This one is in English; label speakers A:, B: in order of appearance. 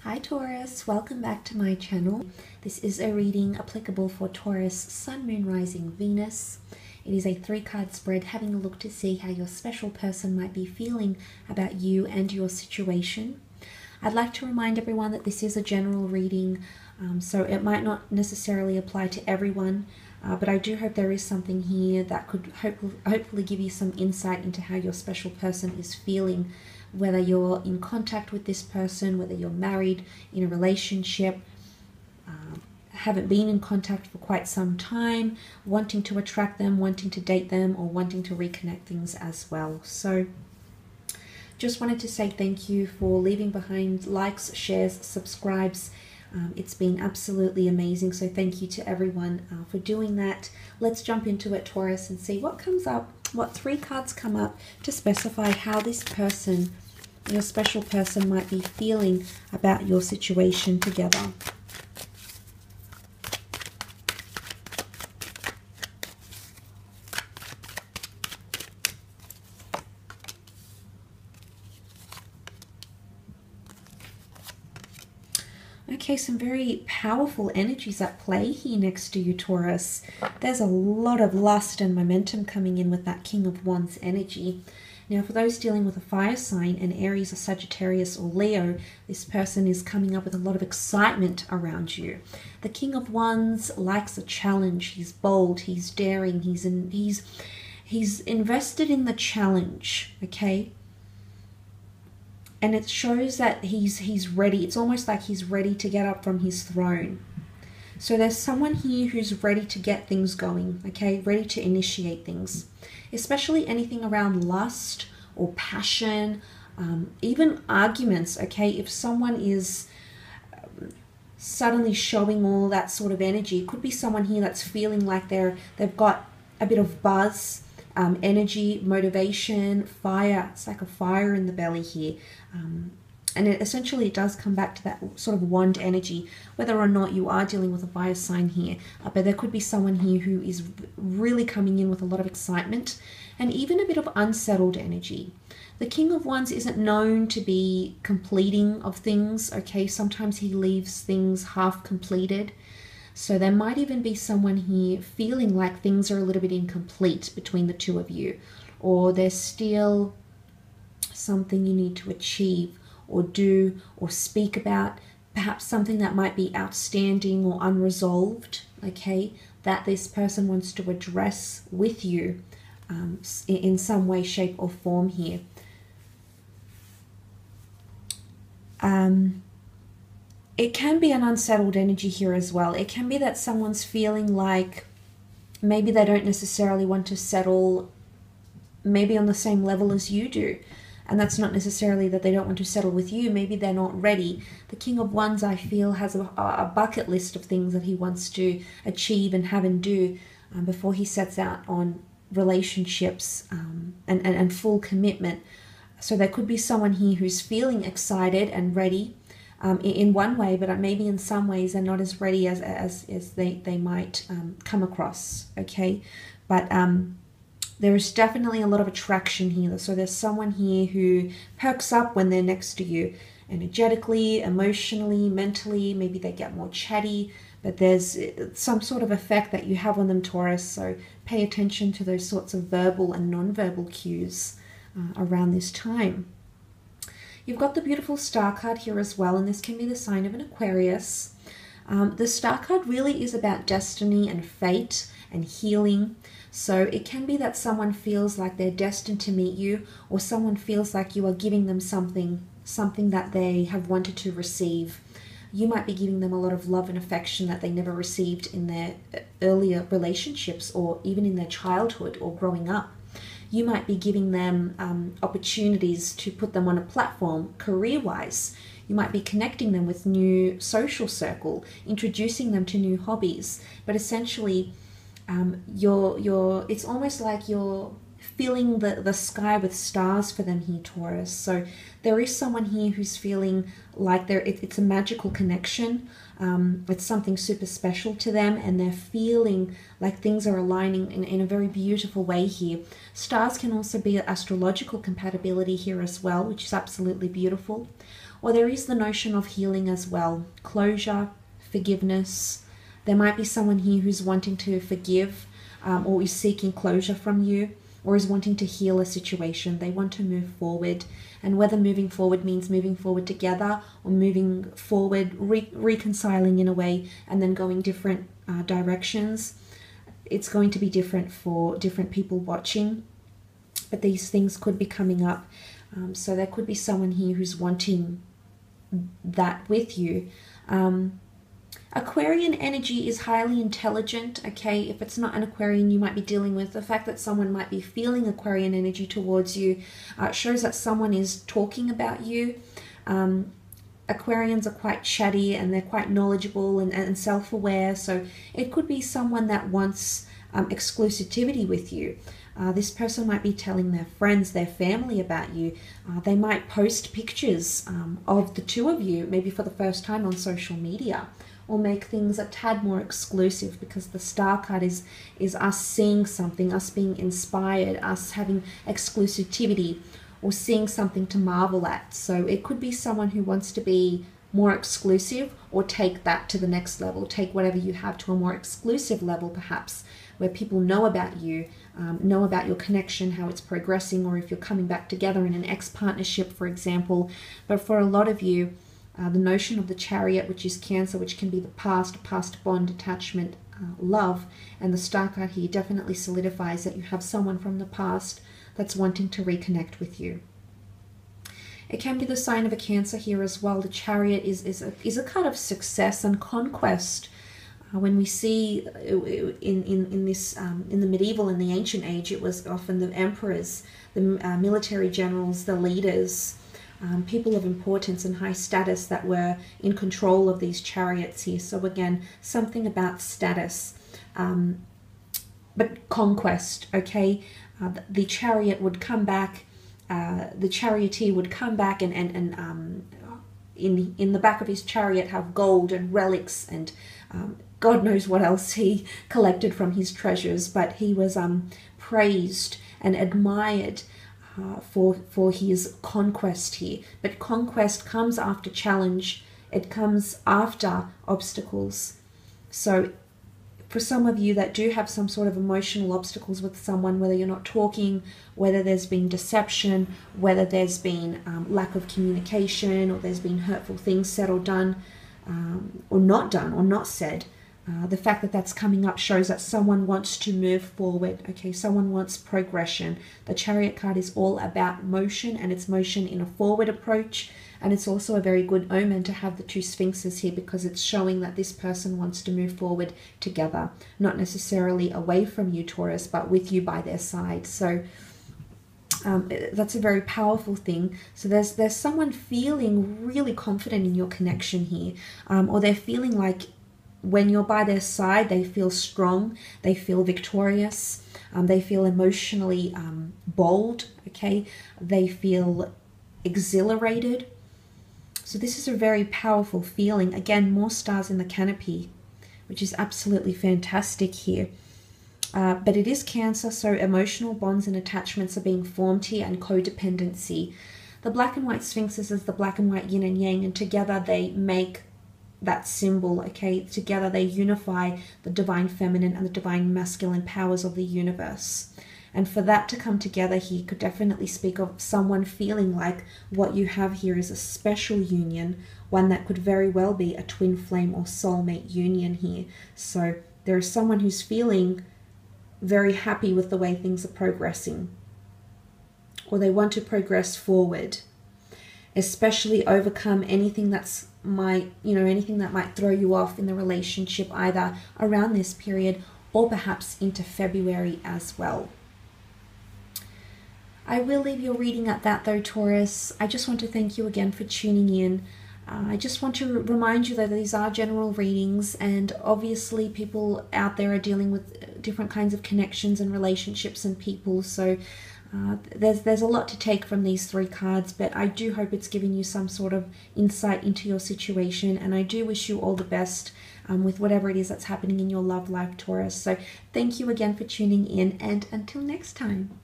A: Hi Taurus, welcome back to my channel. This is a reading applicable for Taurus, Sun, Moon, Rising, Venus. It is a 3-card spread having a look to see how your special person might be feeling about you and your situation. I'd like to remind everyone that this is a general reading, so it might not necessarily apply to everyone, but I do hope there is something here that could hopefully give you some insight into how your special person is feeling, whether you're in contact with this person, whether you're married, in a relationship, haven't been in contact for quite some time, wanting to attract them, wanting to date them, or wanting to reconnect things as well. So just wanted to say thank you for leaving behind likes, shares, subscribes. It's been absolutely amazing, so thank you to everyone for doing that. Let's jump into it, Taurus, and see what comes up, what 3 cards come up to specify how this person, your special person, might be feeling about your situation together. Okay, some very powerful energies at play here next to you, Taurus. There's a lot of lust and momentum coming in with that King of Wands energy. Now, for those dealing with a fire sign, an Aries, a Sagittarius, or Leo, this person is coming up with a lot of excitement around you. The King of Wands likes a challenge. He's bold, he's daring, he's invested in the challenge, okay? And it shows that he's ready. It's almost like he's ready to get up from his throne. So there's someone here who's ready to get things going, okay? Ready to initiate things. Especially anything around lust or passion, even arguments, okay? If someone is suddenly showing all that sort of energy, it could be someone here that's feeling like they've got a bit of buzz, energy, motivation, fire. It's like a fire in the belly here. And essentially it does come back to that sort of wand energy, whether or not you are dealing with a fire sign here. But there could be someone here who is really coming in with a lot of excitement and even a bit of unsettled energy. The King of Wands isn't known to be completing of things, okay? Sometimes he leaves things half completed. So there might even be someone here feeling like things are a little bit incomplete between the two of you, or there's still something you need to achieve or do or speak about, perhaps something that might be outstanding or unresolved, okay, that this person wants to address with you in some way, shape, or form here. It can be an unsettled energy here as well. It can be that someone's feeling like maybe they don't necessarily want to settle maybe on the same level as you do. And that's not necessarily that they don't want to settle with you. Maybe they're not ready. The King of Wands, I feel, has a bucket list of things that he wants to achieve and have and do before he sets out on relationships and full commitment. So there could be someone here who's feeling excited and ready in one way, but maybe in some ways they're not as ready as they might come across, okay? But there is definitely a lot of attraction here. So there's someone here who perks up when they're next to you, energetically, emotionally, mentally. Maybe they get more chatty, but there's some sort of effect that you have on them, Taurus. So pay attention to those sorts of verbal and non-verbal cues around this time. You've got the beautiful Star card here as well, and this can be the sign of an Aquarius. The Star card really is about destiny and fate and healing. So it can be that someone feels like they're destined to meet you, or someone feels like you are giving them something that they have wanted to receive. You might be giving them a lot of love and affection that they never received in their earlier relationships or even in their childhood or growing up. You might be giving them opportunities to put them on a platform career-wise. You might be connecting them with new social circle, introducing them to new hobbies. But essentially, it's almost like you're filling the sky with stars for them here, Taurus. So there is someone here who's feeling like it's a magical connection. It's something super special to them, and they're feeling like things are aligning in a very beautiful way here. Stars can also be an astrological compatibility here as well, which is absolutely beautiful. Or there is the notion of healing as well. Closure, forgiveness. There might be someone here who's wanting to forgive, or is seeking closure from you, or is wanting to heal a situation. They want to move forward. And whether moving forward means moving forward together, or moving forward, reconciling in a way, and then going different directions, it's going to be different for different people watching. But these things could be coming up. So there could be someone here who's wanting that with you. Aquarian energy is highly intelligent, okay? If it's not an Aquarian you might be dealing with, the fact that someone might be feeling Aquarian energy towards you shows that someone is talking about you. Aquarians are quite chatty and they're quite knowledgeable and self-aware, so it could be someone that wants exclusivity with you. This person might be telling their friends, their family about you. They might post pictures of the two of you, maybe for the first time on social media, or make things a tad more exclusive, because the Star card is us seeing something, us being inspired, us having exclusivity, or seeing something to marvel at. So it could be someone who wants to be more exclusive, or take that to the next level, take whatever you have to a more exclusive level perhaps, where people know about you, know about your connection, how it's progressing, or if you're coming back together in an ex-partnership, for example. But for a lot of you, the notion of the Chariot, which is Cancer, which can be the past bond, attachment, love, and the Star card here definitely solidifies that you have someone from the past that's wanting to reconnect with you. It can be the sign of a Cancer here as well. The Chariot is a card of success and conquest. When we see in the medieval and the ancient age, it was often the emperors, the military generals, the leaders, people of importance and high status that were in control of these chariots here. So again, something about status, but conquest, okay? The chariot would come back, the charioteer would come back and in the back of his chariot have gold and relics and God knows what else he collected from his treasures, but he was praised and admired for his conquest here. But conquest comes after challenge. It comes after obstacles. So for some of you that do have some sort of emotional obstacles with someone, whether you're not talking, whether there's been deception, whether there's been lack of communication, or there's been hurtful things said or done, or not said, the fact that that's coming up shows that someone wants to move forward, okay? Someone wants progression. The Chariot card is all about motion, and it's motion in a forward approach, and it's also a very good omen to have the two Sphinxes here, because it's showing that this person wants to move forward together, not necessarily away from you, Taurus, but with you by their side. So that's a very powerful thing. So there's someone feeling really confident in your connection here, or they're feeling like when you're by their side, they feel strong, they feel victorious, they feel emotionally bold, okay? They feel exhilarated. So this is a very powerful feeling. Again, more stars in the canopy, which is absolutely fantastic here. But it is Cancer, so emotional bonds and attachments are being formed here, and codependency. The black and white Sphinxes is the black and white yin and yang, and together they make that symbol, okay? Together they unify the divine feminine and the divine masculine powers of the universe. And for that to come together here could definitely speak of someone feeling like what you have here is a special union, one that could very well be a twin flame or soulmate union here. So there is someone who's feeling very happy with the way things are progressing, or they want to progress forward, especially overcome anything that's anything that might throw you off in the relationship, either around this period or perhaps into February as well. I will leave your reading at that though, Taurus. I just want to thank you again for tuning in. I just want to remind you that these are general readings, and obviously people out there are dealing with different kinds of connections and relationships and people, so there's a lot to take from these three cards, but I do hope it's giving you some sort of insight into your situation, and I do wish you all the best with whatever it is that's happening in your love life, Taurus. So thank you again for tuning in, and until next time.